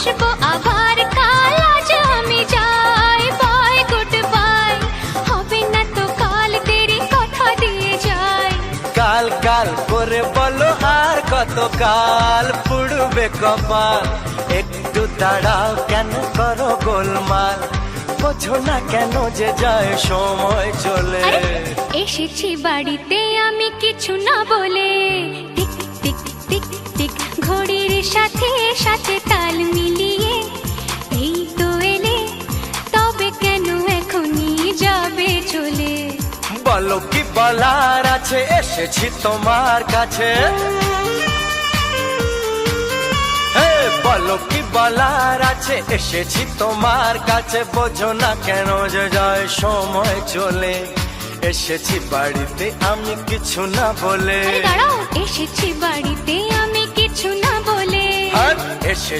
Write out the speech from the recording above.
আসবো আবার কাল, আজ আমি যাই, বাই গুড বাই। হবে না তো কাল, দেরি কথা দিয়ে যাই। কাল কাল করে বলো আর কত কাল পুড়বে কপাল, একটু দাঁড়াও কেন করো গোলমাল, বোঝো না কেন যে যায় সময় চলে। আরে, এসেছি বাড়িতে আমি কিছু না বলে, টিক টিক টিক টিক ঘড়ির সাথে সাথে তাল মিলিয়ে। এই তো এলে, তবে কেন এখনই যাবে চলে? বলো কি বলার আছে, এসেছি তোমার কাছে। হে, বলো কি বলার আছে, এসেছি তোমার কাছে, বোঝো না কেন যে যায় সময় চলে। এসেছি বাড়িতে আমি কিছু না বলে। আরে দাঁড়াও, এসেছি বাড়িতে আমি কিছু না বলে। আর এসেছি